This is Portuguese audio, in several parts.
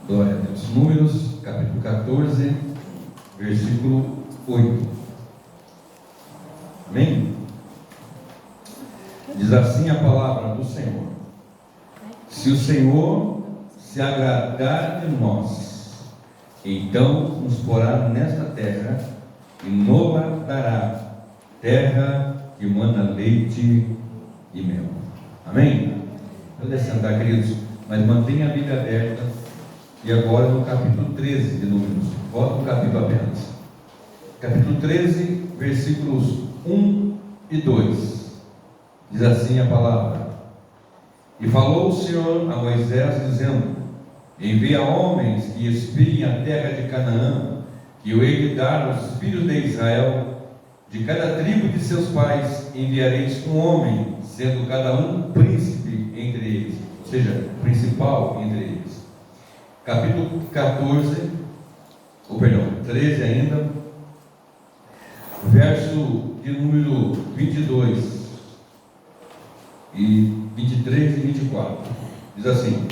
Glória a Deus. Números, capítulo 14, versículo 8. Amém? Diz assim a palavra do Senhor: se o Senhor se agradar de nós, então nos porá nesta terra e nos dará terra que mana leite e mel. Amém? Pode sentar, queridos, mas mantenha a Bíblia aberta. E agora no capítulo 13 de Números, volta no capítulo apenas. Capítulo 13, versículos 1 e 2. Diz assim a palavra: e falou o Senhor a Moisés, dizendo: envia homens que espiem a terra de Canaã, que eu hei de dar aos filhos de Israel. De cada tribo de seus pais enviareis um homem, sendo cada um príncipe entre eles, ou seja, principal entre eles. Capítulo 13 ainda, verso de número 22 e 23 e 24, diz assim: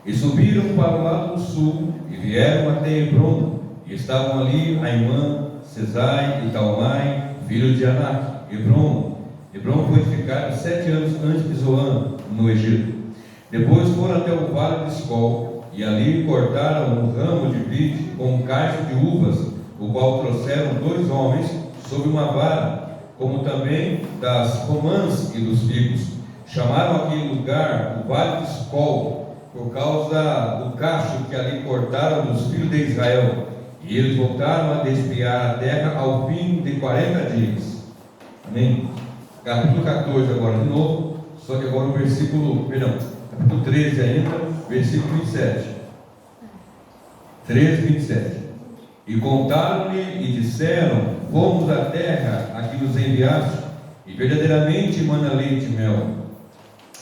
e subiram para o lado do sul, e vieram até Hebron, e estavam ali Aimã, Sesai e Talmai, filho de Anak. Hebron foi edificado 7 anos antes de Zoan, no Egito. Depois foram até o vale de Escol, e ali cortaram um ramo de vide com um cacho de uvas, o qual trouxeram 2 homens sob uma vara, como também das romãs e dos figos. Chamaram aquele lugar o vale de Escol, por causa do cacho que ali cortaram dos filhos de Israel. E eles voltaram a despiar a terra ao fim de 40 dias. Amém? Capítulo 14 agora de novo, só que agora o capítulo 13 ainda, versículo 27. 13, 27. E contaram-lhe e disseram: fomos à terra a que nos enviaste, e verdadeiramente mana leite e mel.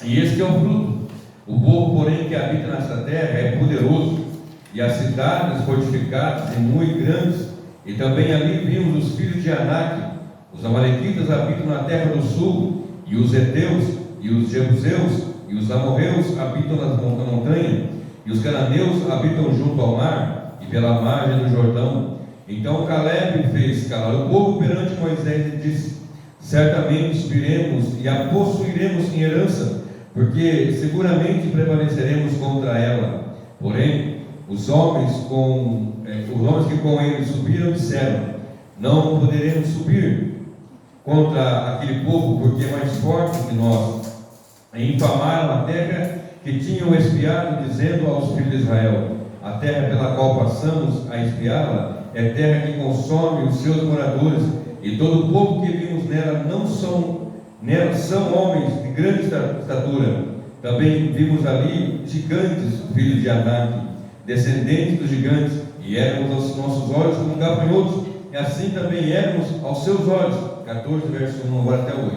E este é o fruto. O povo, porém, que habita nesta terra é poderoso, e as cidades fortificadas e muito grandes. E também ali vimos os filhos de Anak. Os amalequitas habitam na terra do sul, e os heteus, e os jebuseus, e os amorreus habitam nas montanhas, e os cananeus habitam junto ao mar, e pela margem do Jordão. Então Caleb fez calar o povo perante Moisés e disse: certamente subiremos e a possuiremos em herança, porque seguramente prevaleceremos contra ela. Porém, os homens que com ele subiram disseram: não poderemos subir contra aquele povo, porque é mais forte que nós. E infamaram a terra que tinham espiado, dizendo aos filhos de Israel: a terra pela qual passamos a espiá-la é terra que consome os seus moradores, e todo o povo que vimos nela são homens de grande estatura. Também vimos ali gigantes, filhos de Anak, descendentes dos gigantes, e éramos aos nossos olhos como gafanhotos, e assim também éramos aos seus olhos. 14, verso 1 agora até 8.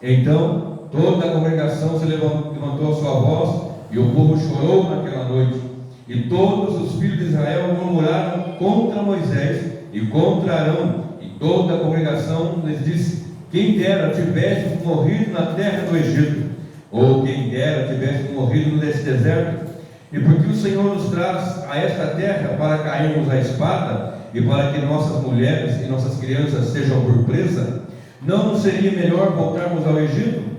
Então toda a congregação se levantou a sua voz, e o povo chorou naquela noite. E todos os filhos de Israel murmuraram contra Moisés e contra Arão. E toda a congregação lhes disse: quem dera tivesse morrido na terra do Egito, ou quem dera tivesse morrido nesse deserto. E porque o Senhor nos traz a esta terra para cairmos à espada, e para que nossas mulheres e nossas crianças sejam por presa, não seria melhor voltarmos ao Egito?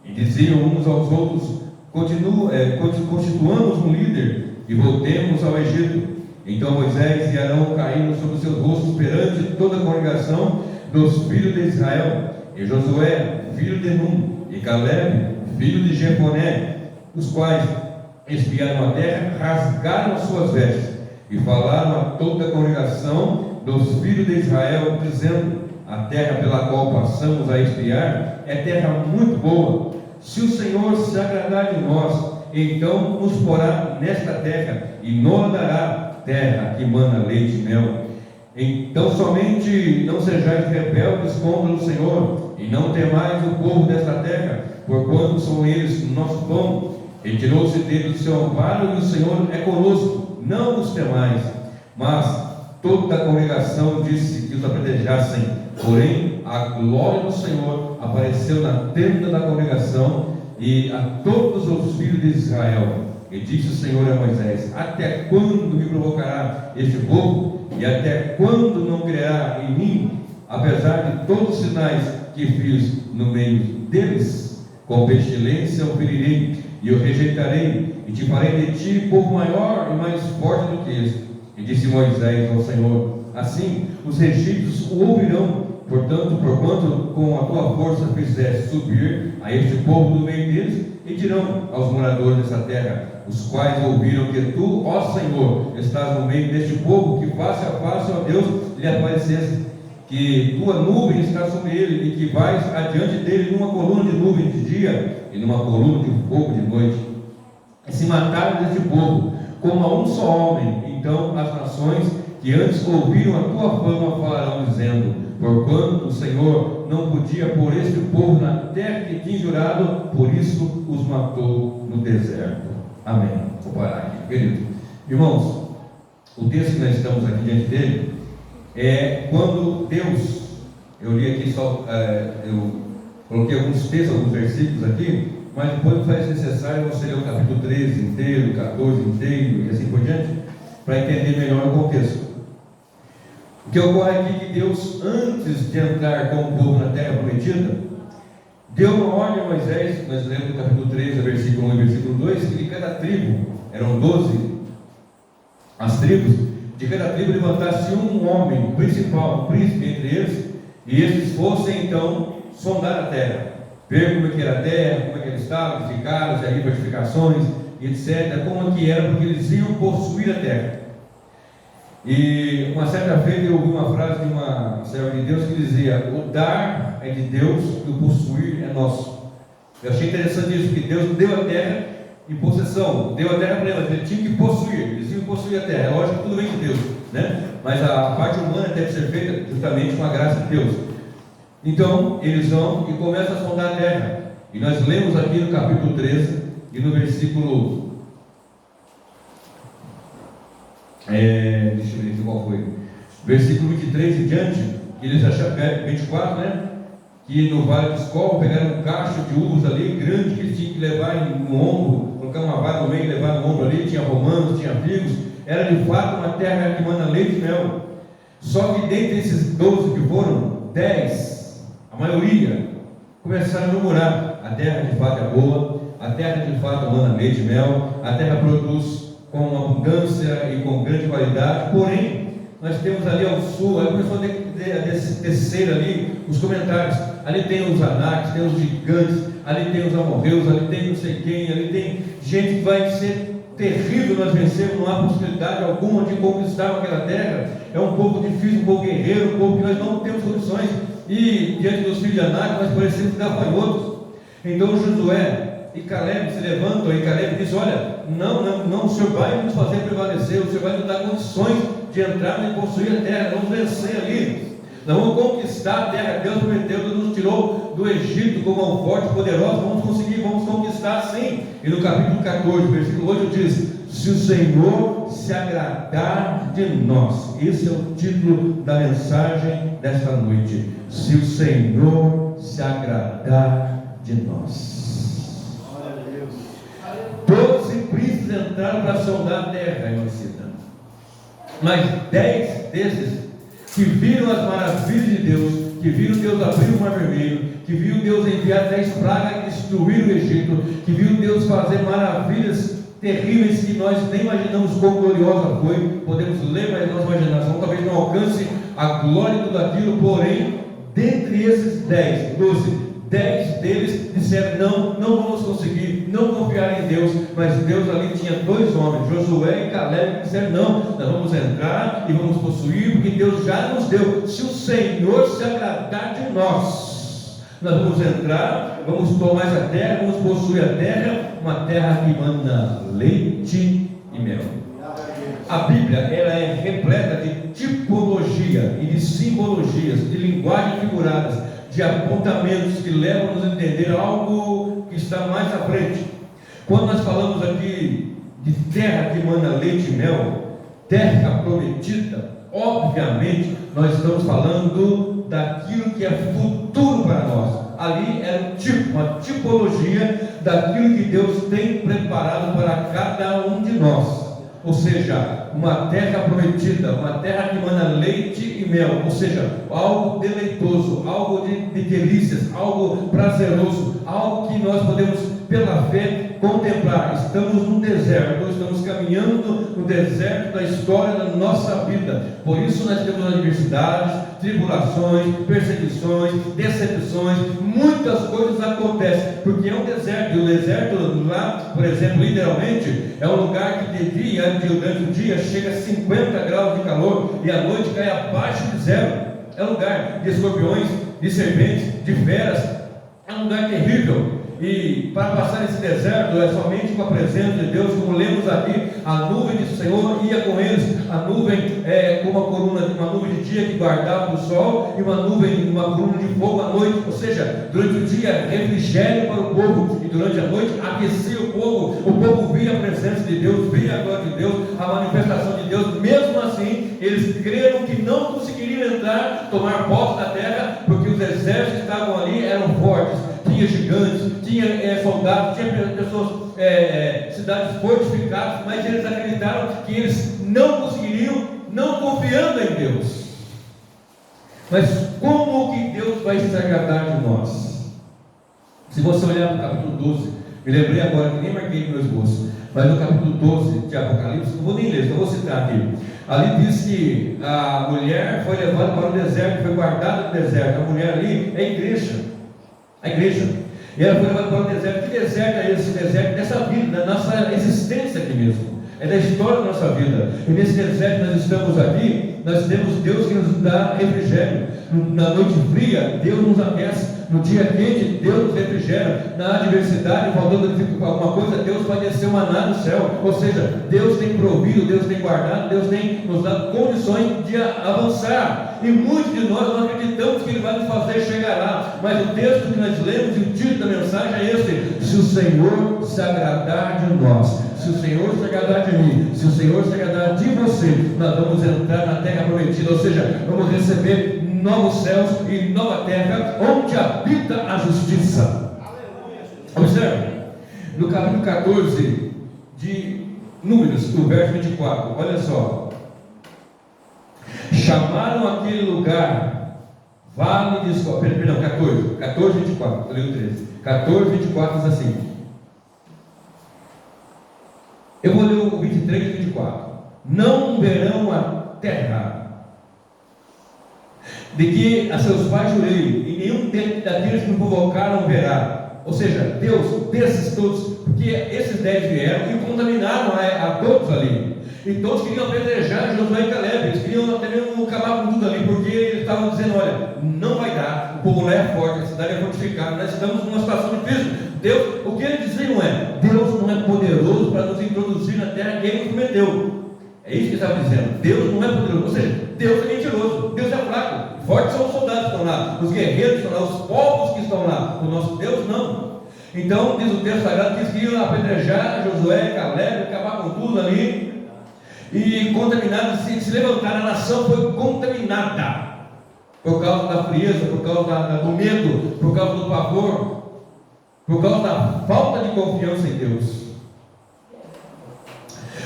E diziam uns aos outros: constituamos um líder e voltemos ao Egito. Então Moisés e Arão caíram sobre os seus rostos perante toda a congregação dos filhos de Israel. E Josué, filho de Nun, e Caleb, filho de Jefoné, os quais espiaram a terra, rasgaram as suas vestes e falaram a toda a congregação dos filhos de Israel, dizendo: a terra pela qual passamos a espiar é terra muito boa. Se o Senhor se agradar de nós, então nos porá nesta terra e nos dará terra que mana leite e mel. Então somente não sejais rebeldes contra o Senhor, e não temais o povo desta terra, porquanto são eles o nosso pão. Retirou-se dele o seu amparo, e o Senhor é conosco, não os temais. Mas toda a congregação disse que os apedrejassem. Porém, a glória do Senhor apareceu na tenda da congregação e a todos os filhos de Israel. E disse o Senhor a Moisés: até quando me provocará este povo? E até quando não crerá em mim, apesar de todos os sinais que fiz no meio deles? Com pestilência o ferirei, e o rejeitarei, e te farei de ti povo maior e mais forte do que este. E disse Moisés ao Senhor: assim os egípcios o ouvirão, portanto, porquanto com a tua força fizeste subir a este povo do meio deles, e dirão aos moradores dessa terra, os quais ouviram que tu, ó Senhor, estás no meio deste povo, que face a face, ó Deus, lhe aparecesse, que tua nuvem está sobre ele, e que vais adiante dele numa coluna de nuvem de dia e numa coluna de fogo de noite. E se mataram deste povo como a um só homem, então as nações que antes ouviram a tua fama falarão, dizendo: porquanto o Senhor não podia pôr este povo na terra que tinha jurado, por isso os matou no deserto. Amém. Vou parar aqui, querido. Irmãos, o texto que nós estamos aqui diante dele é quando Deus, eu li aqui só, eu coloquei alguns textos, alguns versículos aqui, mas depois faz necessário você ler o capítulo 13 inteiro, 14 inteiro e assim por diante, para entender melhor o contexto. O que ocorre aqui é que Deus, antes de entrar com o povo na terra prometida, deu uma ordem a Moisés. Nós lemos no capítulo 13, versículo 1 e versículo 2, que de cada tribo, eram 12 as tribos, de cada tribo levantasse um homem principal, um príncipe entre eles, e estes fossem então sondar a terra, ver como é que era a terra, como é que ela estava, edificados, se havia fortificações, etc., como é que era, porque eles iam possuir a terra. E uma certa feita eu ouvi uma frase de uma serva de Deus que dizia: o dar é de Deus e o possuir é nosso. Eu achei interessante isso, porque Deus deu a terra em possessão, deu a terra para eles, ele tinha que possuir, eles iam possuir a terra. É lógico que tudo vem de Deus, né? Mas a parte humana deve ser feita justamente com a graça de Deus. Então eles vão e começam a sondar a terra, e nós lemos aqui no capítulo 13 e no versículo deixa eu ver aqui qual foi, versículo 23 e diante, eles acharam, 24, né? Que no vale de Escol pegaram um cacho de uvas ali, grande, que eles tinham que levar no ombro, colocar uma vara no meio e levar no ombro ali. Tinha romanos, tinha figos, era de fato uma terra que manda leite e mel. Só que dentre esses 12 que foram, 10, a maioria, começaram a murmurar: a terra de fato é boa, a terra de fato manda leite e mel, a terra produz com abundância e com grande qualidade. Porém, nós temos ali ao sul, aí começou a descer ali os comentários: ali tem os Anaques, tem os gigantes, ali tem os amorreus, ali tem não sei quem, ali tem gente que vai ser terrível nós vencermos, não há possibilidade alguma de conquistar aquela terra. É um povo difícil, um povo guerreiro, um povo que nós não temos condições, e diante dos filhos de Anak nós parecemos gafanhotos. Então Josué e Caleb se levantam, e Caleb diz: olha, não, o Senhor vai nos fazer prevalecer, o Senhor vai nos dar condições de entrar e possuir a terra, vamos vencer ali, nós vamos conquistar a terra. Deus prometeu, Deus nos tirou do Egito com mão forte e poderosa, vamos conseguir, vamos conquistar sim. E no capítulo 14, versículo 8 diz: se o Senhor se agradar de nós. Esse é o título da mensagem desta noite: se o Senhor se agradar de nós. 12 príncipes entraram para sondar a terra, irmã Cida. Mas 10 desses que viram as maravilhas de Deus, que viram Deus abrir o mar vermelho, que viram Deus enviar 10 pragas e destruir o Egito, que viram Deus fazer maravilhas terríveis que nós nem imaginamos quão gloriosa foi. Podemos ler, mas nossa imaginação talvez não alcance a glória de tudo aquilo. Porém, dentre esses 10 deles disseram: não vamos conseguir, não confiar em Deus. Mas Deus ali tinha 2 homens, Josué e Caleb, que disseram: não, nós vamos entrar e vamos possuir, porque Deus já nos deu. Se o Senhor se agradar de nós, nós vamos entrar, vamos tomar essa terra, vamos possuir a terra, uma terra que manda leite e mel. A Bíblia, ela é repleta de tipologia e de simbologias, de linguagens figuradas, de apontamentos que levam a nos entender algo que está mais à frente. Quando nós falamos aqui de terra que manda leite e mel, terra prometida, obviamente nós estamos falando daquilo que é futuro para nós. Ali era uma tipologia daquilo que Deus tem preparado para cada um de nós. Ou seja, uma terra prometida, uma terra que mana leite e mel, ou seja, algo deleitoso, algo de delícias, algo prazeroso, algo que nós podemos, pela fé, contemplar. Estamos no deserto, estamos caminhando no deserto da história da nossa vida. Por isso nós temos adversidades, tribulações, perseguições, decepções, muitas coisas acontecem, porque é um deserto. E o deserto lá, por exemplo, literalmente, é um lugar que de dia, durante o dia, chega a 50 graus de calor e à noite cai abaixo de zero. É um lugar de escorpiões, de serpentes, de feras. É um lugar terrível. E para passar esse deserto é somente com a presença de Deus, como lemos aqui, a nuvem do Senhor ia com eles. A nuvem é como uma nuvem de dia que guardava o sol, e uma coluna de fogo à noite. Ou seja, durante o dia refrigério para o povo, e durante a noite aquecia o povo via a presença de Deus, via a glória de Deus, a manifestação de Deus. Mesmo assim, eles creram que não conseguiriam entrar, tomar posse da terra, porque os exércitos que estavam ali eram fortes. Tinha gigantes, tinha soldados, tinha pessoas, cidades fortificadas, mas eles acreditaram que eles não conseguiriam, não confiando em Deus. Mas como que Deus vai se agradar de nós? Se você olhar para o capítulo 12, me lembrei agora que nem marquei no meu esboço, mas no capítulo 12 de Apocalipse, não vou nem ler, só vou citar aqui. Ali diz que a mulher foi levada para o deserto, foi guardada no deserto. A mulher ali é a igreja. E ela foi levada para o deserto. Que deserto é esse? Deserto dessa vida, da nossa existência aqui mesmo. É da história da nossa vida. E nesse deserto nós estamos aqui, nós temos Deus que nos dá refrigério. Na noite fria, Deus nos aquece. No dia quente, Deus nos refrigera. Na adversidade, faltando alguma coisa, Deus vai descer o maná do céu. Ou seja, Deus tem provido, Deus tem guardado, Deus tem nos dado condições de avançar. E muitos de nós não acreditamos que Ele vai nos fazer chegar lá. Mas o texto que nós lemos e o título da mensagem é esse: se o Senhor se agradar de nós, se o Senhor se agradar de mim, se o Senhor se agradar de você, nós vamos entrar na terra prometida. Ou seja, vamos receber novos céus e nova terra, onde habita a justiça. Observe, no capítulo 14 de Números, no verso 24, olha só. Chamaram aquele lugar Vale de Escol. Perdão, 14, 24, eu li o 13. 14, 24 diz assim. Eu vou ler o 23 e 24. Não verão a terra de que a seus pais jurei, e nenhum daqueles que me provocaram verá. Ou seja, Deus, desses todos, porque esses 10 vieram e contaminaram a todos ali. E todos queriam apedrejar Josué e Caleb, eles queriam até mesmo acabar com tudo ali, porque eles estavam dizendo: olha, não vai dar, o povo lá é forte, a cidade é fortificada, nós estamos numa situação difícil. Deus, o que eles diziam é: Deus não é poderoso para nos introduzir na terra que Ele nos prometeu. É isso que ele estava dizendo. Deus não é poderoso, ou seja, Deus é mentiroso, Deus é fraco. Fortes são os soldados que estão lá, os guerreiros que estão lá, os povos que estão lá. O nosso Deus não. Então diz o texto sagrado que eles queriam apedrejar Josué, Caleb, acabar com tudo ali. E contaminados, se levantaram, a nação foi contaminada por causa da frieza, por causa do medo, por causa do pavor, por causa da falta de confiança em Deus.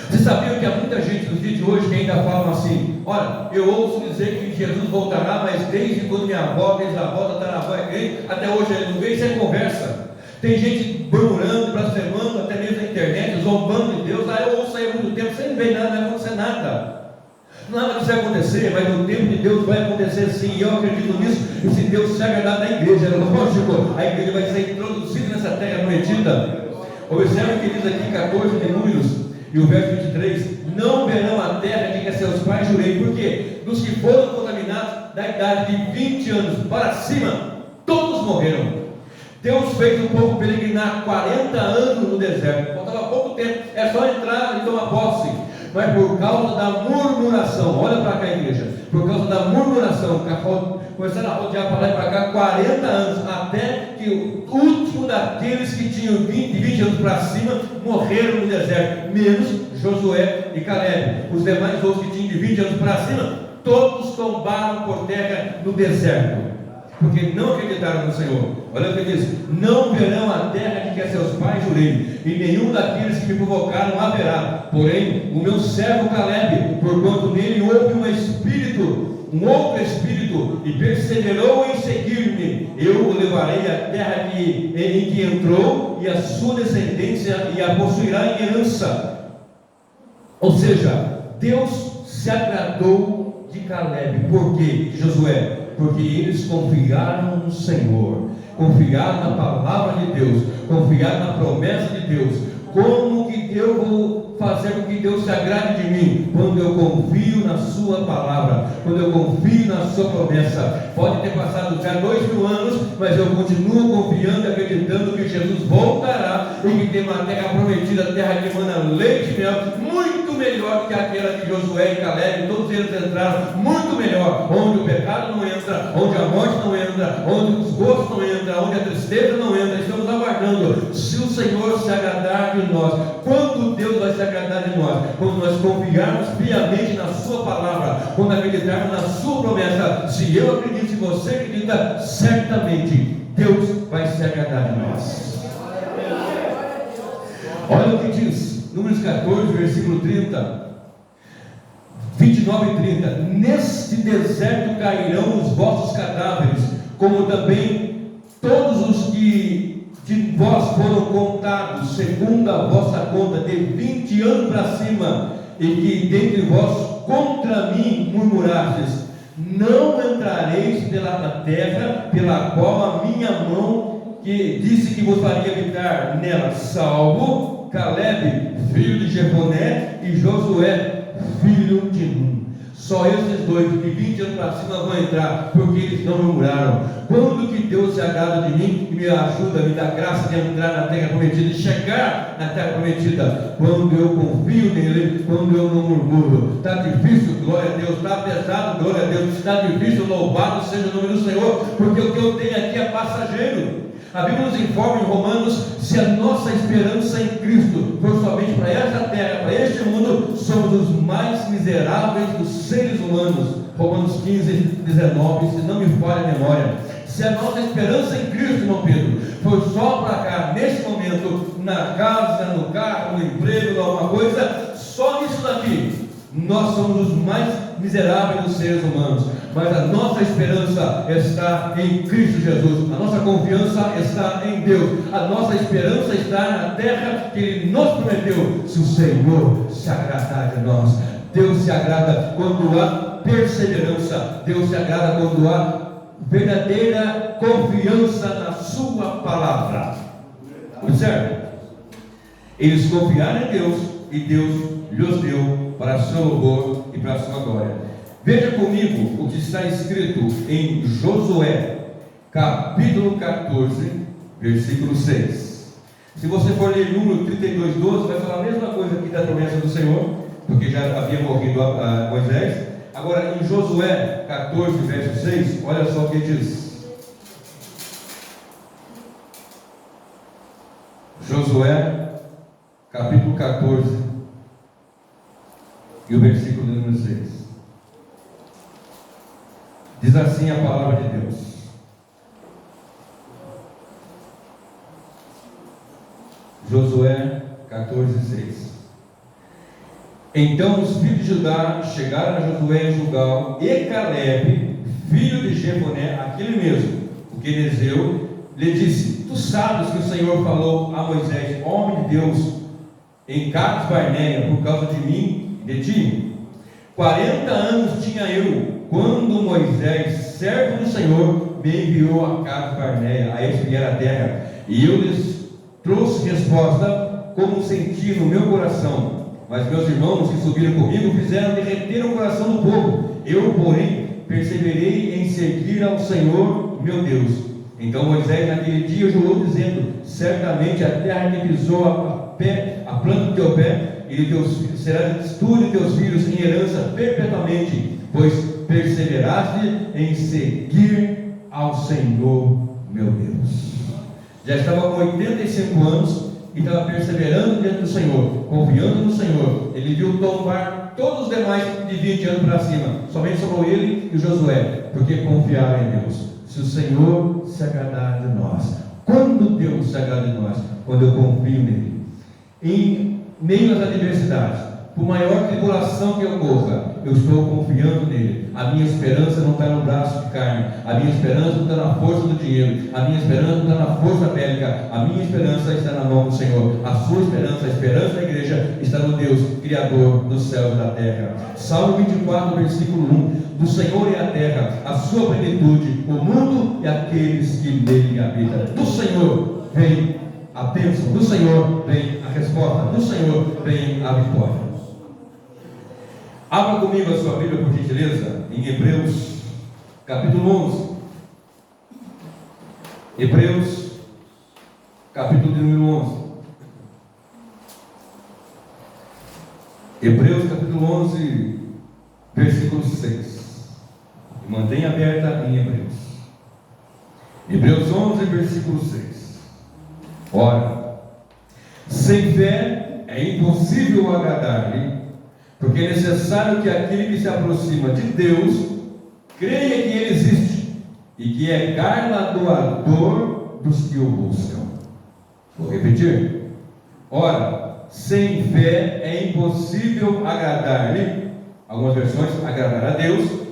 Vocês sabiam que há muita gente nos dias de hoje que ainda falam assim: olha, eu ouço dizer que Jesus voltará, mas desde quando minha avó, desde a avó da taravó é crente, até hoje ele não veio, isso é conversa. Tem gente murmurando, blasfemando, até mesmo na internet, zombando de Deus. Eu ouço aí há muito tempo, você não vê nada, não vai acontecer nada. Nada disso vai acontecer, mas no tempo de Deus vai acontecer sim, e eu acredito nisso. E se Deus se agradar da igreja, lógico, a igreja vai ser introduzida nessa terra prometida. Observe o que diz aqui 14 de Números, e o verso 23: não verão a terra de que seus pais jurei. Por quê? Dos que foram contaminados da idade de 20 anos para cima, todos morreram. Deus fez o povo peregrinar 40 anos no deserto, faltava pouco tempo, é só entrar e tomar posse. Mas por causa da murmuração, olha para cá, igreja, por causa da murmuração, começaram a rodear para lá e para cá 40 anos, até que o último daqueles que tinham 20 anos para cima morreram no deserto, menos Josué e Caleb. Os demais outros que tinham de 20 anos para cima, todos tombaram por terra no deserto. porque não acreditaram no Senhor. Olha o que ele diz: não verão a terra de que a seus pais jurei, e nenhum daqueles que me provocaram haverá. Porém, o meu servo Caleb, porquanto nele houve um outro espírito, e perseverou em seguir-me, eu o levarei à terra em que entrou, e a sua descendência e a possuirá em herança. Ou seja, Deus se agradou de Caleb. Por quê? De Josué? Porque eles confiaram no Senhor, confiaram na palavra de Deus, confiaram na promessa de Deus. Como que eu vou fazer com que Deus se agrade de mim? Quando eu confio na sua palavra, quando eu confio na sua promessa. Pode ter passado já 2000 anos, mas eu continuo confiando e acreditando que Jesus voltará e que tem uma terra prometida, terra que emana leite e mel, muito melhor que aquela de Josué e Caleb. Todos eles entraram muito melhor, onde o pecado não entra, onde a morte não entra, onde o desgosto não entra, onde a tristeza não entra. Estamos aguardando se o Senhor se agradar de nós. Quando Deus vai se agradar de nós? Quando nós confiarmos piamente na sua palavra, quando acreditarmos na sua promessa. Se eu acredito, se você acredita, certamente Deus vai se agradar de nós. Olha o que diz Números 14, versículo 30, 29 e 30: neste deserto cairão os vossos cadáveres, como também todos os que de vós foram contados, segundo a vossa conta, de 20 anos para cima, e que dentre vós contra mim murmurastes. Não entrareis pela terra pela qual a minha mão que disse que vos faria habitar nela, salvo Caleb, filho de Jefoné, e Josué, filho de Nun. Só esses dois, de 20 anos para cima, vão entrar, porque eles não murmuraram. Quando que Deus se agrada de mim e me ajuda, me dá graça de entrar na terra prometida, de chegar na terra prometida? Quando eu confio nele, quando eu não murmuro. Está difícil, glória a Deus. Está pesado, glória a Deus. Está difícil, louvado seja o nome do Senhor, porque o que eu tenho aqui é passageiro. A Bíblia nos informa em Romanos: se a nossa esperança em Cristo for somente para esta terra, para este mundo, somos os mais miseráveis dos seres humanos. Romanos 15, 19, se não me falha a memória. Se a nossa esperança em Cristo, irmão Pedro, for só para cá, nesse momento, na casa, no carro, no emprego, alguma coisa, só nisso daqui, nós somos os mais miseráveis dos seres humanos. Mas a nossa esperança está em Cristo Jesus, a nossa confiança está em Deus, a nossa esperança está na terra que Ele nos prometeu. Se o Senhor se agradar de nós, Deus se agrada quando há perseverança, Deus se agrada quando há verdadeira confiança na sua palavra. Observe, eles confiaram em Deus e Deus lhes deu para seu louvor e para sua glória. Veja comigo o que está escrito em Josué, capítulo 14, versículo 6. Se você for ler Número 32, 12, vai falar a mesma coisa aqui da promessa do Senhor, porque já havia morrido a Moisés. Agora, em Josué 14, verso 6, olha só o que diz. Josué, capítulo 14, e o versículo número 6. Diz assim a palavra de Deus: Josué 14, 6. Então os filhos de Judá chegaram a Josué em Gilgal, e Caleb, filho de Jefoné, aquele mesmo, o quenezeu, lhe disse: tu sabes que o Senhor falou a Moisés, homem de Deus, em Cades Barneia, por causa de mim e de ti. 40 anos tinha eu, quando Moisés, servo do Senhor, me enviou a Cades Barneia, a espiar a terra, e eu lhes trouxe resposta, como senti no meu coração. Mas meus irmãos que subiram comigo fizeram derreter o coração do povo. Eu, porém, perseverei em seguir ao Senhor, meu Deus. Então Moisés naquele dia jurou, dizendo: certamente a terra que pisou a planta do teu pé, será tu e teus filhos em herança perpetuamente, pois perseveraste em seguir ao Senhor, meu Deus. Já estava com 85 anos e estava perseverando diante do Senhor, confiando no Senhor. Ele viu tombar todos os demais de 20 anos para cima. Somente sobrou ele e Josué, porque confiaram em Deus. se o Senhor se agradar de nós. Quando Deus se agrada de nós? Quando eu confio nele. Em meio às adversidades, por maior tribulação que ocorra, eu estou confiando nele. A minha esperança não está no braço de carne, a minha esperança não está na força do dinheiro, a minha esperança não está na força bélica, a minha esperança está na mão do Senhor. A sua esperança, a esperança da igreja, está no Deus, Criador dos céus e da terra. Salmo 24, versículo 1: do Senhor é a terra, a sua plenitude, o mundo e aqueles que nele habitam. Do Senhor vem a bênção, do Senhor vem a resposta, do Senhor vem a vitória. Abra comigo a sua Bíblia, por gentileza, em Hebreus, capítulo 11. Hebreus, capítulo número 11. Hebreus, capítulo 11, versículo 6. Mantenha aberta em Hebreus. Hebreus 11, versículo 6. Ora, sem fé é impossível agradar-lhe, porque é necessário que aquele que se aproxima de Deus creia que Ele existe e que é galardoador dos que o buscam. Vou repetir. Ora, sem fé é impossível agradar-lhe, algumas versões, agradar a Deus,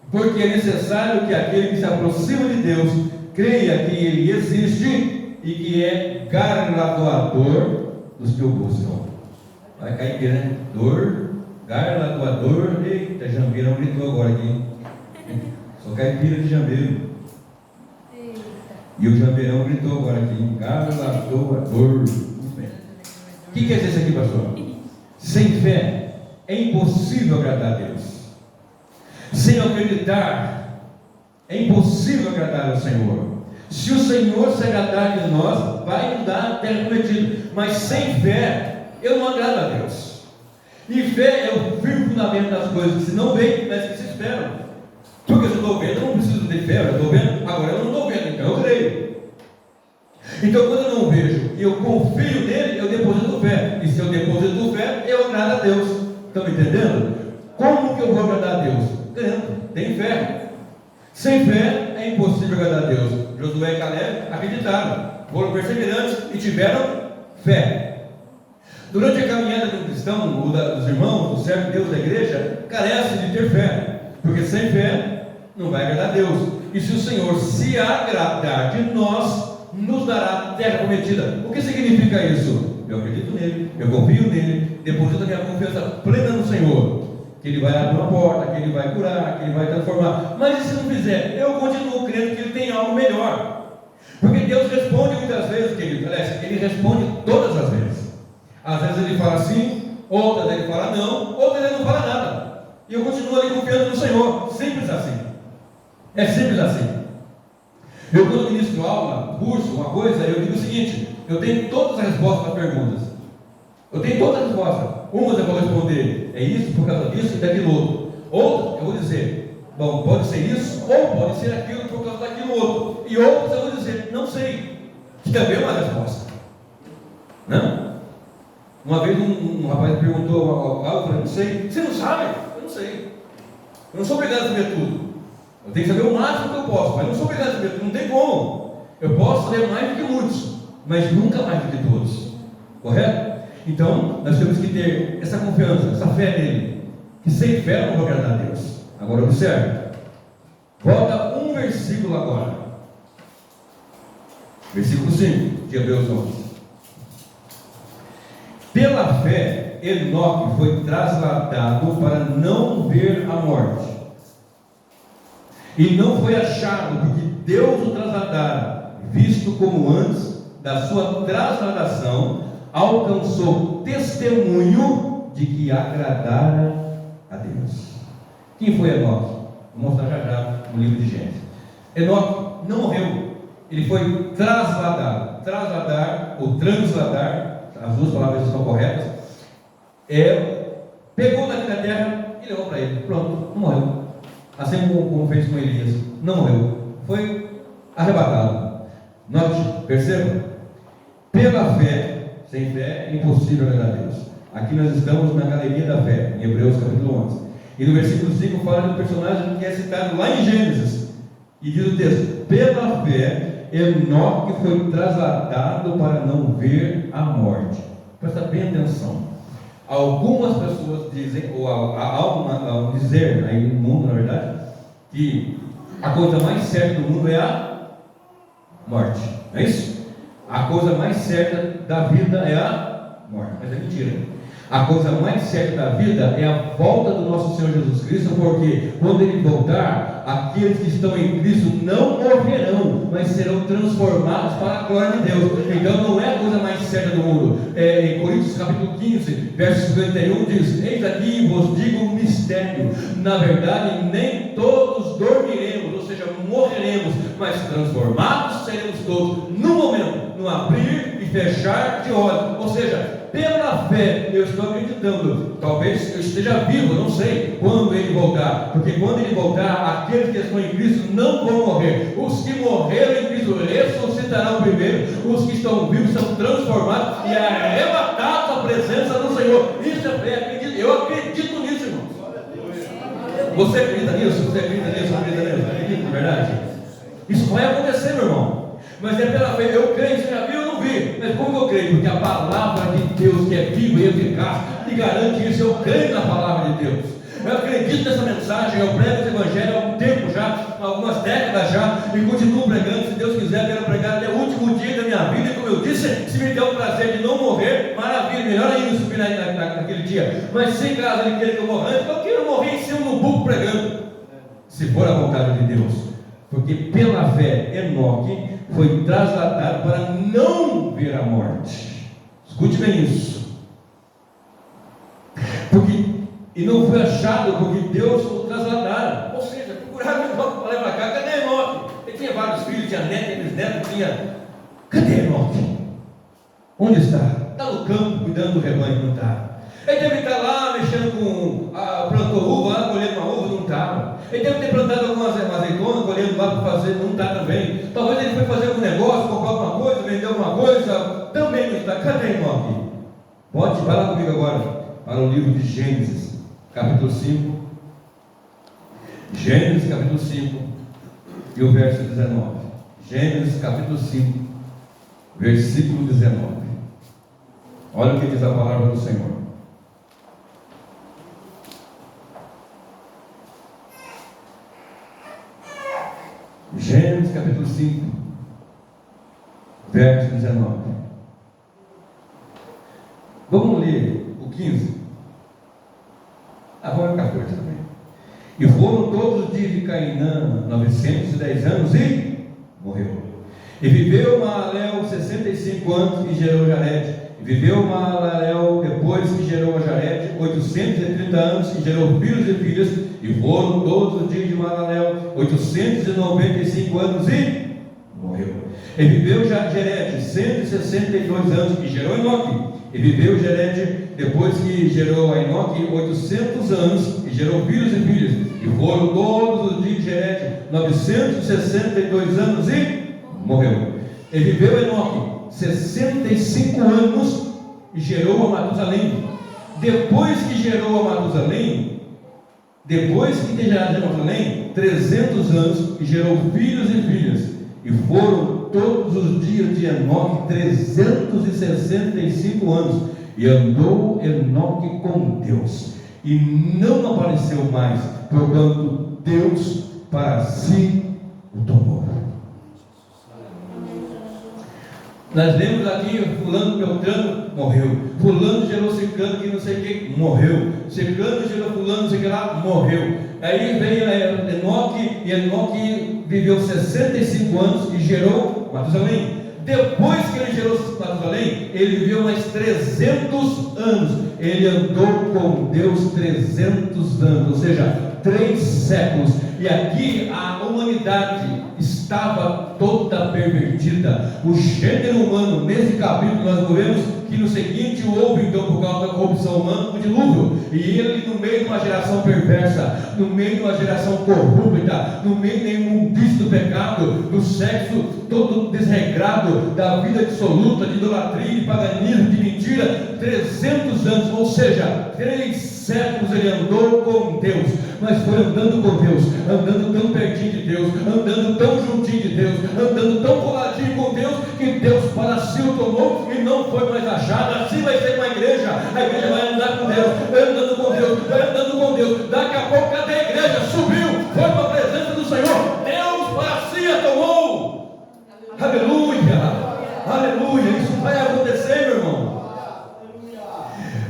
porque é necessário que aquele que se aproxima de Deus creia que Ele existe e que é galardoador dos que o buscam. Vai cair, né? Galardoador. Eita, Jambeirão gritou agora aqui. Sou caipira de Jambeiro. E o Jambeirão gritou agora aqui. Galardoador. O que quer dizer isso aqui, pastor? Sem fé é impossível agradar a Deus. Sem acreditar é impossível agradar ao Senhor. Se o Senhor se agradar de nós, vai nos dar a terra prometida. Mas sem fé, eu não agrado a Deus. E fé é o firme fundamento das coisas que se não veem, mas que se esperam. Porque se eu estou vendo, eu não preciso de fé. Eu estou vendo, agora eu não estou vendo, então eu creio. Então quando eu não vejo e eu confio nele, eu deposito fé. E se eu deposito fé, eu agrado a Deus. Estão me entendendo? Como que eu vou agradar a Deus? Crendo, tem fé. Sem fé é impossível agradar a Deus. Josué e Caleb acreditaram, foram perseverantes e tiveram fé. Durante a caminhada do cristão, ou dos irmãos, do servo de Deus da igreja, carece de ter fé, porque sem fé não vai agradar a Deus. E se o Senhor se agradar de nós, nos dará a terra prometida. O que significa isso? Eu acredito nele, eu confio nele, deposito a minha confiança plena no Senhor, que Ele vai abrir uma porta, que Ele vai curar, que Ele vai transformar. Mas e se não fizer? Eu continuo crendo que Ele tem algo melhor. Porque Deus responde muitas vezes, querido. Aliás, Ele responde todas as vezes. Às vezes Ele fala sim, outras Ele fala não, outras Ele não fala nada. E eu continuo ali confiando no Senhor. Simples assim. É simples assim. Eu, quando ministro aula, curso, uma coisa, eu digo o seguinte: eu tenho todas as respostas para perguntas. Eu tenho todas as respostas. Umas eu vou responder, é isso por causa disso e daquilo outro. Outras eu vou dizer, bom, pode ser isso ou pode ser aquilo por causa daquilo outro. E outras eu vou dizer, não sei. Que também é uma resposta. Não? Uma vez um rapaz perguntou algo, eu falei, não sei. Você não sabe? Eu não sei. Eu não sou obrigado a saber tudo. Eu tenho que saber o máximo que eu posso, mas não sou obrigado a saber tudo. Não tem como. Eu posso saber mais do que muitos, mas nunca mais do que todos. Correto? Então, nós temos que ter essa confiança, essa fé nele, que sem fé eu não vou agradar a Deus. Agora observe, volta um versículo agora, versículo 5 de Hebreus 11. Pela fé, Enoque foi trasladado para não ver a morte, e não foi achado, porque Deus o trasladara, visto como antes da sua trasladação alcançou testemunho de que agradara a Deus. Quem foi Enoque? Vou mostrar já no livro de Gênesis. Enoque não morreu, ele foi trasladado. Trasladar ou transladar, as duas palavras estão corretas, pegou daqui da terra e levou para ele. Pronto, não morreu. Assim como fez com Elias, não morreu, foi arrebatado. Note, perceba, pela fé. Sem fé é impossível agradar a Deus. Aqui nós estamos na galeria da fé, em Hebreus capítulo 11. E no versículo 5 fala de um personagem que é citado lá em Gênesis, E diz o texto: pela fé, Enoque foi trasladado para não ver a morte. Presta bem atenção. Algumas pessoas dizem, ou ao dizer aí no mundo, na verdade, que a coisa mais certa do mundo é a morte. Não é isso? A coisa mais certa da vida é a morte. Mas é mentira. A coisa mais certa da vida é a volta do nosso Senhor Jesus Cristo, porque quando Ele voltar, aqueles que estão em Cristo não morrerão, mas serão transformados para a glória de Deus. Então não é a coisa mais certa do mundo. Em Coríntios capítulo 15, verso 51 diz: eis aqui vos digo um mistério, na verdade nem todos dormiremos, ou seja, morreremos, mas transformados seremos todos, no momento, no abrir e fechar de olhos. Ou seja, pela fé, eu estou acreditando, talvez eu esteja vivo, não sei, quando Ele voltar, porque quando Ele voltar, aqueles que estão em Cristo não vão morrer. Os que morreram em Cristo ressuscitarão primeiro, os que estão vivos são transformados e arrebatados à presença do Senhor. Isso é fé, eu acredito nisso, irmãos. Você acredita nisso? Você acredita nisso? Acredita, verdade? Isso vai acontecer, meu irmão. Mas é pela fé, eu creio, você já viu, eu não vi. Mas como eu creio? Porque a palavra de Deus, que é viva e eficaz, me garante isso. Eu creio na palavra de Deus. Eu acredito nessa mensagem, eu prego esse evangelho há um tempo já, algumas décadas já, e continuo pregando. Se Deus quiser, quero pregar até o último dia da minha vida. E como eu disse, se me der o prazer de não morrer, maravilha, melhor ainda subir naquele dia. Mas se caso Ele queira que eu morra antes, eu quero morrer em cima do buco pregando, se for a vontade de Deus. Porque pela fé, Enoque foi trasladado para não ver a morte. Escute bem isso. E não foi achado, porque Deus o trasladaram. Ou seja, procuraram Enoque para levar cá. Cadê Enoque? Ele tinha vários filhos, tinha neto, bisneto, tinha. Cadê Enoque? Onde está? Está no campo, cuidando do rebanho, não está. Ele deve estar lá mexendo com plantou uva, lá colhendo uma uva, não estava. Ele deve ter plantado algumas azeitonas, colhendo lá para fazer, não está também. Talvez ele foi fazer algum negócio, comprar alguma coisa, vender alguma coisa, também não está. Cadê Enoque? Pode, vai lá comigo agora, para o livro de Gênesis, capítulo 5. Gênesis, capítulo 5, e o verso 19. Gênesis, capítulo 5, versículo 19. Olha o que diz a palavra do Senhor. Gênesis capítulo 5, verso 19. Vamos ler o 15. Vamos ler o 14 também. E foram todos os dias de Cainã 910 anos e morreu. E viveu Maalalel 65 anos e gerou Jared. E viveu Maalalel depois que gerou a Jared 830 anos e gerou filhos e filhas. E foram todos os dias de Maalalel 895 anos e morreu. E viveu Jared 162 anos e gerou Enoque. E viveu Jared depois que gerou a Enoque 800 anos e gerou filhos e filhas. E foram todos os dias de Jared 962 anos e morreu. E viveu Enoque 65 anos e gerou a Matusalém. Depois que gerou a Matusalém, depois que tem gerado Matusalém, 300 anos e gerou filhos e filhas. E foram todos os dias de Enoque 365 anos. E andou Enoque com Deus, e não apareceu mais, porquanto Deus para si o tomou. Nós lemos aqui, fulano, Beltrano, morreu. Fulano gerou Ciclano, que não sei quem, morreu. Ciclano gerou fulano, não sei que lá, morreu. Aí veio Enoque, e Enoque viveu 65 anos e gerou Matusalém. Depois que ele gerou Matusalém, ele viveu mais 300 anos. Ele andou com Deus 300 anos, ou seja, 3 séculos. E aqui a humanidade estava toda pervertida. O gênero humano, nesse capítulo nós vemos que no seguinte houve, então, por causa da corrupção humana, o dilúvio. e ele, no meio de uma geração perversa, no meio de uma geração corrupta, no meio da imundície do pecado, do sexo todo desregrado, da vida dissoluta, de idolatria, de paganismo, de mentira, 300 anos, ou seja, 3 séculos ele andou com Deus, mas foi andando com Deus, andando tão pertinho de Deus, andando tão juntinho de Deus, andando tão coladinho com Deus, que Deus para si o tomou e não foi mais achado. Assim vai ser com a igreja vai andar com Deus, vai andando com Deus, vai andando com Deus. Daqui a pouco, cadê a igreja? Subiu, foi para a presença do Senhor, Deus para si a tomou. Aleluia, aleluia, isso vai acontecer, meu irmão.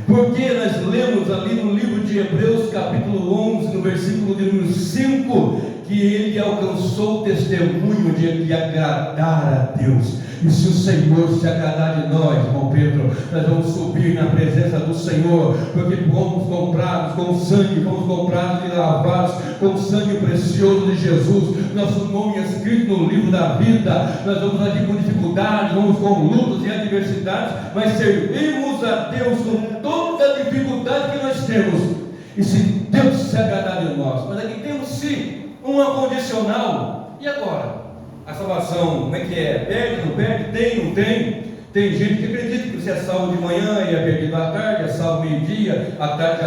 Porque nós lemos ali no livro de Hebreus, capítulo 11, no versículo de número 5, que ele alcançou o testemunho de agradar a Deus. E se o Senhor se agradar de nós, irmão Pedro, nós vamos subir na presença do Senhor, porque fomos comprados com sangue, fomos comprados e lavados com o sangue precioso de Jesus. Nosso nome é escrito no livro da vida. Nós vamos aqui com dificuldades, vamos com lutas e adversidades, mas servimos a Deus com toda a dificuldade que nós temos. E se Deus se agradar de nós, mas aqui temos sim uma condicional. E agora? A salvação, como é que é? Perde, não perde? Tem, não tem? Tem gente que acredita que você é salvo de manhã e é perdido à tarde, é salvo meio-dia, à tarde.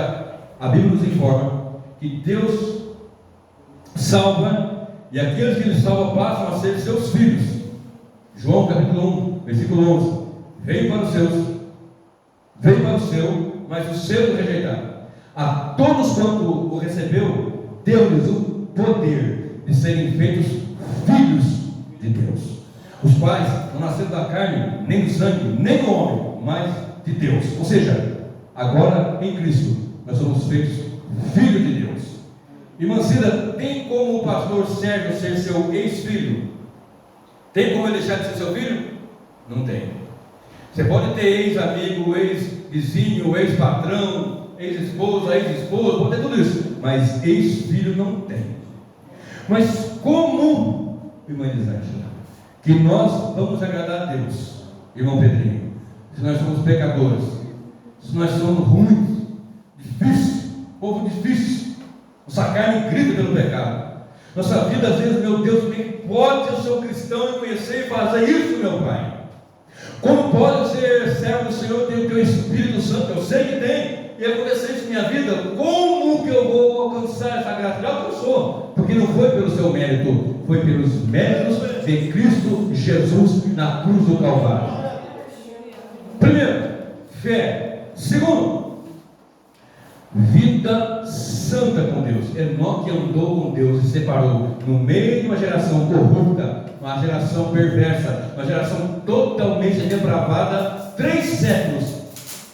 A Bíblia nos informa que Deus salva, e aqueles que Ele salva passam a ser seus filhos. João capítulo 1, versículo 11: veio para os seus, veio para o seu, mas os seus o rejeitaram. A todos quanto o recebeu, deu-lhes o poder de serem feitos filhos de Deus, os quais não nasceram da carne, nem do sangue, nem do homem, mas de Deus. Ou seja, agora em Cristo nós somos feitos filhos de Deus. Irmã Cida, tem como o pastor Sérgio ser seu ex-filho? Tem como ele deixar de ser seu filho? Não tem. Você pode ter ex-amigo, ex-vizinho, ex-patrão, ex-esposa, ex-esposa, pode ter tudo isso, mas ex-filho não tem. Mas como, irmã Elisângela, que nós vamos agradar a Deus, irmão Pedrinho, se nós somos pecadores, se nós somos ruins, difícil, povo difícil, nossa carne grita pelo pecado, nossa vida às vezes, meu Deus, nem pode eu ser um cristão e conhecer e fazer isso, meu Pai. Como pode ser servo do Senhor, ter o teu Espírito Santo? Eu sei que tem, e acontecer isso na minha vida. Como que eu vou alcançar essa graça? Já alcançou, porque não foi pelo seu mérito, foi pelos méritos de Cristo Jesus na cruz do Calvário. Primeiro, fé. Segundo, vida santa com Deus. Enoque andou com Deus e separou no meio de uma geração corrupta, uma geração perversa, uma geração totalmente depravada, 3 séculos.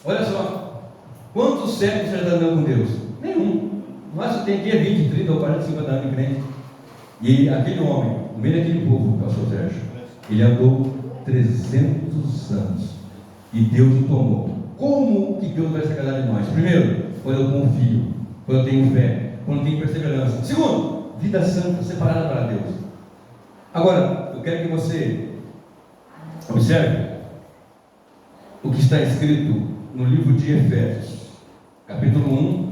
Olha só, quantos séculos você está andando com Deus? Nenhum. Mas você tem aqui 20, 30 ou 40, 50 anos de crente. E aquele homem, no meio daquele povo, pastor Sérgio, ele andou 300 anos e Deus o tomou. Como que Deus vai se agradar de nós? Primeiro, quando eu confio, quando eu tenho fé, quando eu tenho perseverança. Segundo, vida santa, separada para Deus. Agora, eu quero que você observe o que está escrito no livro de Efésios, capítulo 1,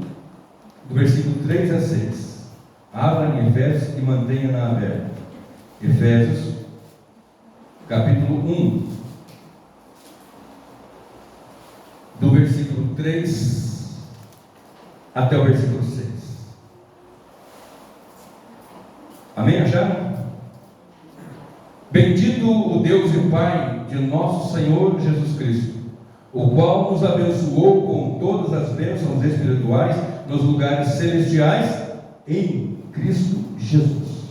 do versículo 3 a 6. Abra em Efésios e mantenha na aberta. Efésios, capítulo 1, do versículo 3 até o versículo 6. Amém? Acharam? Bendito o Deus e Pai de nosso Senhor Jesus Cristo, o qual nos abençoou com todas as bênçãos espirituais nos lugares celestiais em Cristo Jesus,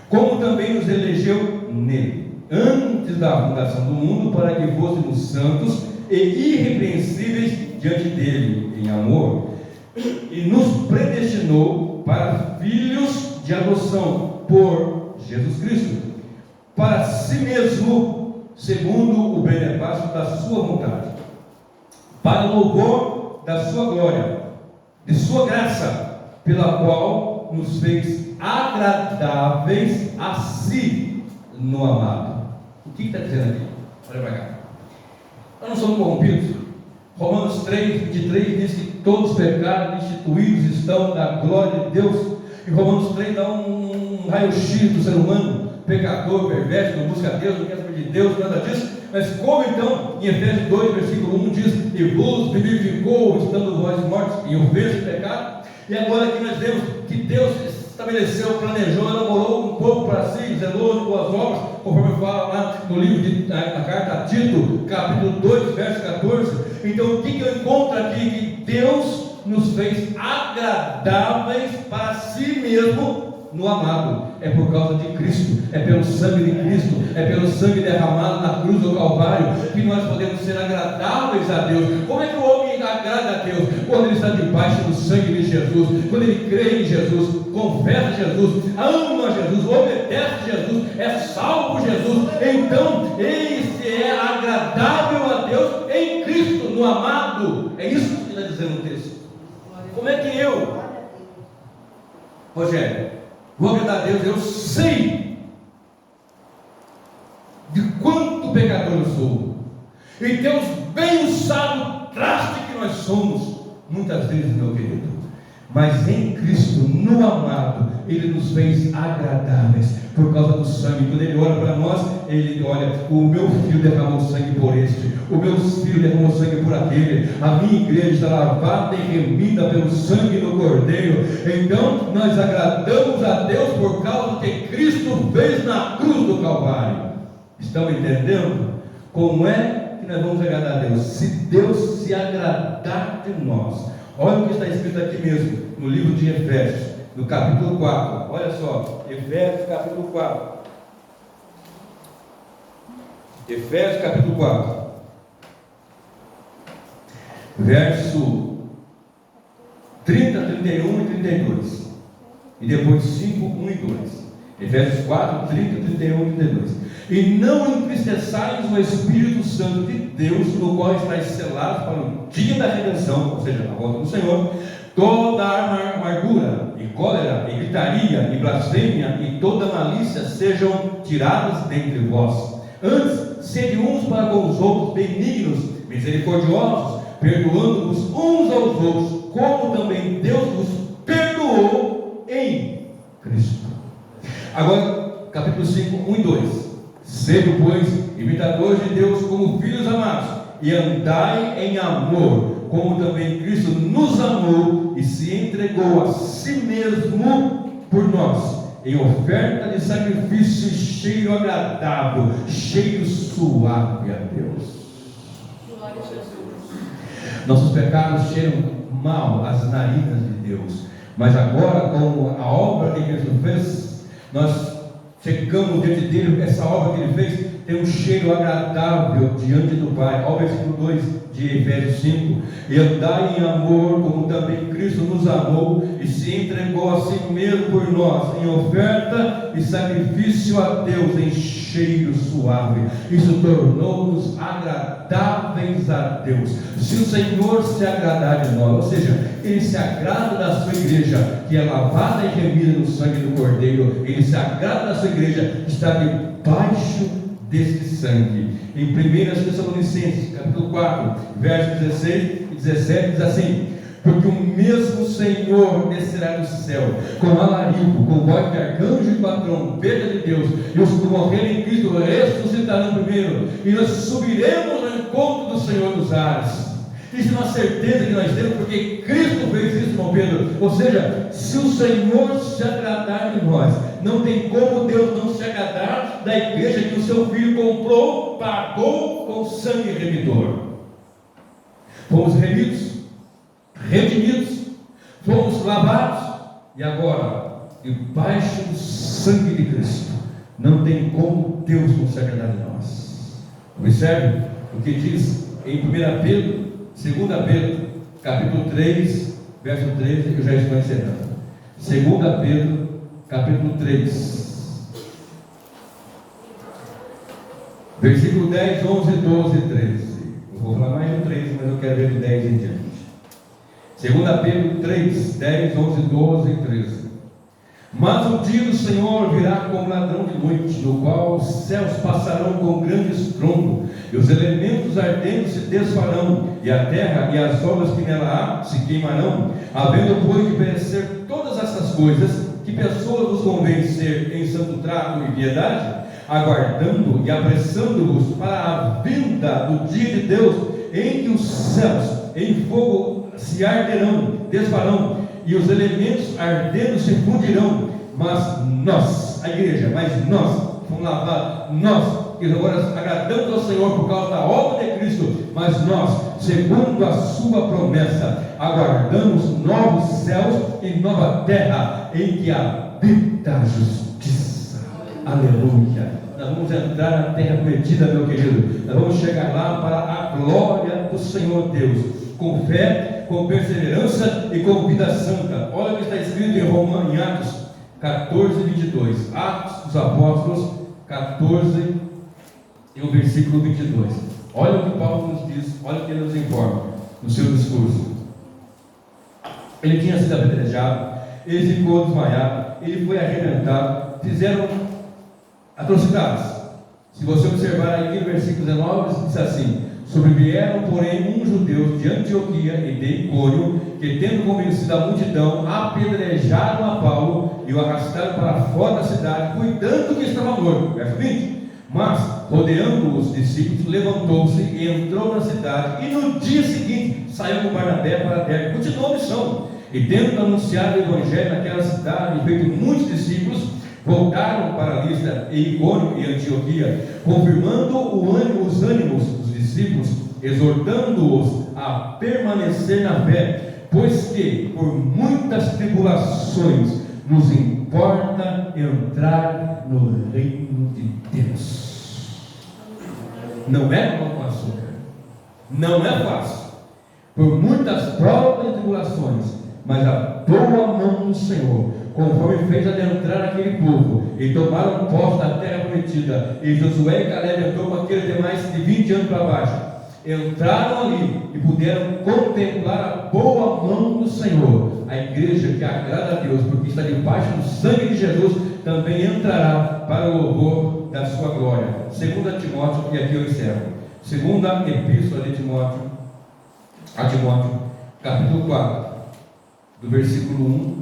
como também nos elegeu nele, antes da fundação do mundo, para que fôssemos santos e irrepreensíveis diante dele em amor, e nos predestinou para filhos de adoção por Jesus Cristo, para si mesmo, segundo o beneplácito da sua vontade, para o louvor da sua glória, de sua graça, pela qual nos fez agradáveis a si no amado. O que está dizendo aqui? Olha para cá. Nós não somos corrompidos. Romanos 3, 23 diz que todos pecaram, destituídos estão da glória de Deus. E Romanos 3 dá um raio-x do ser humano, pecador, perverso, não busca Deus, não quer saber de Deus, nada disso. Mas como então, em Efésios 2, versículo 1 diz: e vos vivificou, estando vós mortos em ofensa e pecado. E agora aqui nós vemos que Deus estabeleceu, planejou, elaborou um povo para si, zeloso de boas obras, conforme fala lá no livro da carta a Tito, capítulo 2, verso 14. Então o que eu encontro aqui? Que Deus nos fez agradáveis para si mesmo no amado. É por causa de Cristo, é pelo sangue de Cristo, é pelo sangue derramado na cruz do Calvário que nós podemos ser agradáveis a Deus. Como é que o homem agrada a Deus? Quando ele está debaixo do sangue de Jesus, quando ele crê em Jesus, confessa Jesus, ama Jesus, obedece Jesus, é salvo por Jesus. Então esse é agradável a Deus em Cristo, no amado. É isso que está dizendo o texto. Como é que eu, Rogério, vou agradar a Deus? Eu sei de quanto pecador eu sou, e Deus bem sabe o traste que nós somos, muitas vezes, meu querido. Mas em Cristo, no amado, Ele nos fez agradáveis por causa do sangue. Quando Ele olha para nós, Ele olha: o meu filho derramou sangue por este, o meu filho derramou sangue por aquele, a minha igreja está lavada e remida pelo sangue do Cordeiro. Então nós agradamos a Deus por causa do que Cristo fez na cruz do Calvário. Estão entendendo? Como é que nós vamos agradar a Deus? Se Deus se agradar de nós. Olha o que está escrito aqui mesmo, no livro de Efésios, no capítulo 4. Olha só, Efésios capítulo 4. Efésios capítulo 4, verso 30, 31 e 32. E depois 5, 1 e 2. Efésios 4, 30, 31 e 32. E não entristeçais o Espírito Santo de Deus, no qual estáis selados para o dia da redenção, ou seja, a volta do Senhor. Toda a amargura, e cólera, e gritaria, e blasfêmia, e toda malícia sejam tiradas dentre vós. Antes, sede uns para com os outros benignos, misericordiosos, perdoando-vos uns aos outros, como também Deus vos perdoou em Cristo. Agora, capítulo 5, 1 e 2. Sede, pois, imitadores de Deus como filhos amados, e andai em amor, como também Cristo nos amou e se entregou a si mesmo por nós, em oferta de sacrifício, cheiro agradável, cheiro suave a Deus. Nossos pecados cheiram mal às narinas de Deus, mas agora, com a obra que Cristo fez, nós chegamos diante dele. Essa obra que ele fez tem um cheiro agradável diante do Pai. Olha o versículo 2 de Efésios 5: e andai em amor, como também Cristo nos amou e se entregou a si mesmo por nós, em oferta e sacrifício a Deus, em cheiro suave. Isso tornou-nos agradáveis a Deus. Se o Senhor se agradar de nós, ou seja, Ele se agrada da sua igreja, que é lavada e remida no sangue do Cordeiro, Ele se agrada da sua igreja, que está debaixo deste sangue. Em 1 Tessalonicenses, capítulo 4, versos 16 e 17, diz assim: porque o mesmo Senhor descerá do céu, com alarido, com voz de arcanjo e com a trombeta de Deus, e os que morrerem em Cristo ressuscitarão primeiro, e nós subiremos ao encontro do Senhor dos ares. Isso é uma certeza que nós temos, porque Cristo fez isso, irmão Pedro. Ou seja, se o Senhor se agradar de nós, não tem como Deus não se agradar da igreja que o seu Filho comprou, pagou com sangue remidor. Fomos remidos, redimidos, fomos lavados, e agora, debaixo do sangue de Cristo, não tem como Deus não se agradar de nós. Observe o que diz em 1 Pedro, 2 Pedro, capítulo 3, verso 13, eu já estou encerrando. 2 Pedro, capítulo 3, versículo 10, 11, 12 e 13. Eu vou falar mais do 13, mas eu quero ver do 10 em diante. 2 Pedro 3, 10, 11, 12 e 13. Mas o dia do Senhor virá como ladrão de noite, no qual os céus passarão com grande estrondo, e os elementos ardentes se desfarão, e a terra e as obras que nela há se queimarão. Havendo, pois, de perecer todas essas coisas, que pessoas vos convém ser em santo trato e piedade, aguardando e apressando-vos para a vinda do dia de Deus, em que os céus em fogo se arderão, desfarão, e os elementos ardendo se fundirão. Mas nós, a igreja, fomos lavados, nós, que agora agradamos ao Senhor por causa da obra de Cristo, mas nós, segundo a sua promessa, aguardamos novos céus e nova terra, em que habita a justiça. Aleluia! Nós vamos entrar na terra prometida, meu querido. Nós vamos chegar lá para a glória do Senhor Deus, com fé, com perseverança e com vida santa. Olha o que está escrito em Atos 14, 22. Atos dos Apóstolos 14 e o versículo 22. Olha o que Paulo nos diz, olha o que ele nos informa no seu discurso. Ele tinha sido apedrejado, ele ficou desmaiado, ele foi arrebentado, fizeram atrocidades. Se você observar aqui no versículo 19, diz assim: sobrevieram, porém, uns judeus de Antioquia e de Icônio, que, tendo convencido a multidão, apedrejaram a Paulo e o arrastaram para fora da cidade, cuidando que estava morto. Verso 20. Mas, rodeando os discípulos, levantou-se e entrou na cidade, e no dia seguinte saiu com Barnabé para Derbe, continuou a missão, e tendo anunciado o evangelho naquela cidade e feito muitos discípulos, voltaram para Listra e Icônio e Antioquia, confirmando os ânimos dos discípulos, exortando-os a permanecer na fé, pois que por muitas tribulações nos importa entrar no reino de Deus. Não é pão com açúcar, não é fácil, por muitas provas e tribulações, mas a boa mão do Senhor, conforme fez adentrar aquele povo, e tomaram posse da terra prometida. E Josué e Caleb entrou com aqueles demais de 20 anos para baixo, entraram ali e puderam contemplar a boa mão do Senhor. A igreja que agrada a Deus, porque está debaixo do sangue de Jesus, também entrará para o louvor da sua glória. 2 Timóteo, e aqui eu encerro. Segunda epístola de Timóteo, a Timóteo, capítulo 4, do versículo 1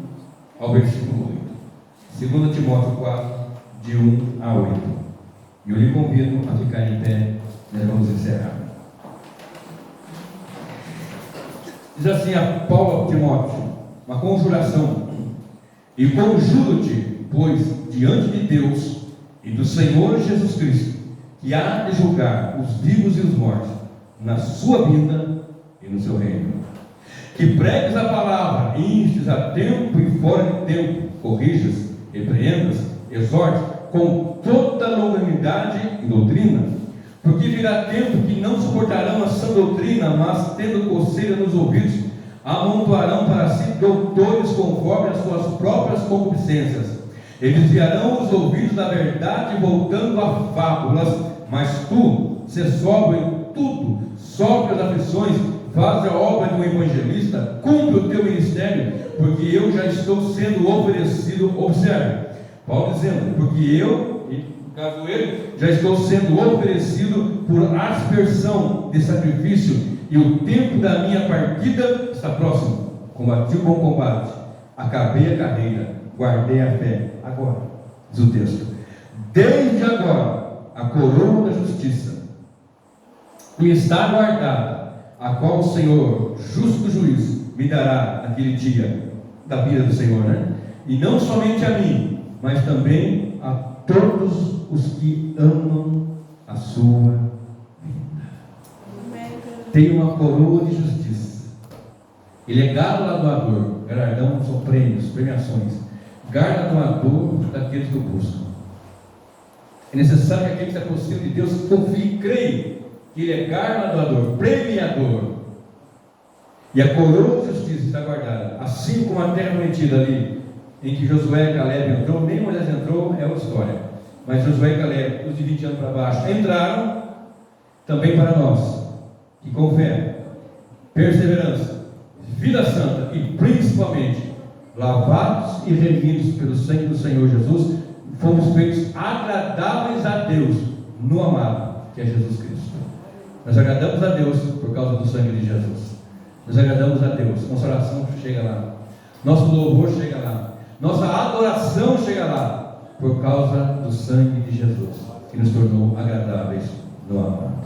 ao versículo 8. 2 Timóteo 4, de 1 a 8. E eu lhe convido a ficar em pé. Nós vamos encerrar. Diz assim a Paulo a Timóteo, uma conjuração: e conjuro-te, pois, diante de Deus e do Senhor Jesus Cristo, que há de julgar os vivos e os mortos, na sua vinda e no seu reino, que pregues a palavra, instes a tempo e fora de tempo, corrijas, repreendas, exortes, com toda longanimidade e doutrina. Porque virá tempo que não suportarão a sã doutrina, mas, tendo coceira nos ouvidos, amontoarão para si doutores conforme as suas próprias concupiscências. Eles desviarão os ouvidos da verdade, voltando a fábulas. Mas tu, se sóbrio em tudo, sofre as aflições, faz a obra de um evangelista, cumpre o teu ministério, porque eu já estou sendo oferecido. Observe, Paulo dizendo: porque eu, e no caso ele, já estou sendo oferecido por aspersão de sacrifício, e o tempo da minha partida está próximo. Combati o bom combate, acabei a carreira, guardei a fé. Agora, diz o texto: desde agora a coroa da justiça me está guardada, a qual o Senhor, justo juiz, me dará naquele dia da vida do Senhor, né? E não somente a mim, mas também a todos os que amam a sua vida. Tem uma coroa de justiça. Ele é galardoador. Galardão são prêmios, premiações. Galardoador daqueles que o buscam. É necessário que aquele que se aproxima de Deus confie e creia que Ele é galardoador, premiador. E a coroa de justiça está guardada, assim como a terra prometida ali, em que Josué e Caleb entrou. Nem Moisés entrou, é outra história, mas Josué e Caleb, os de 20 anos para baixo, entraram. Também para nós, que com fé, perseverança, vida santa e principalmente lavados e remidos pelo sangue do Senhor Jesus, fomos feitos agradáveis a Deus no amado, que é Jesus Cristo. Nós agradamos a Deus por causa do sangue de Jesus. Nós agradamos a Deus, nossa oração chega lá, nosso louvor chega lá, nossa adoração chega lá, por causa do sangue de Jesus, que nos tornou agradáveis no amado.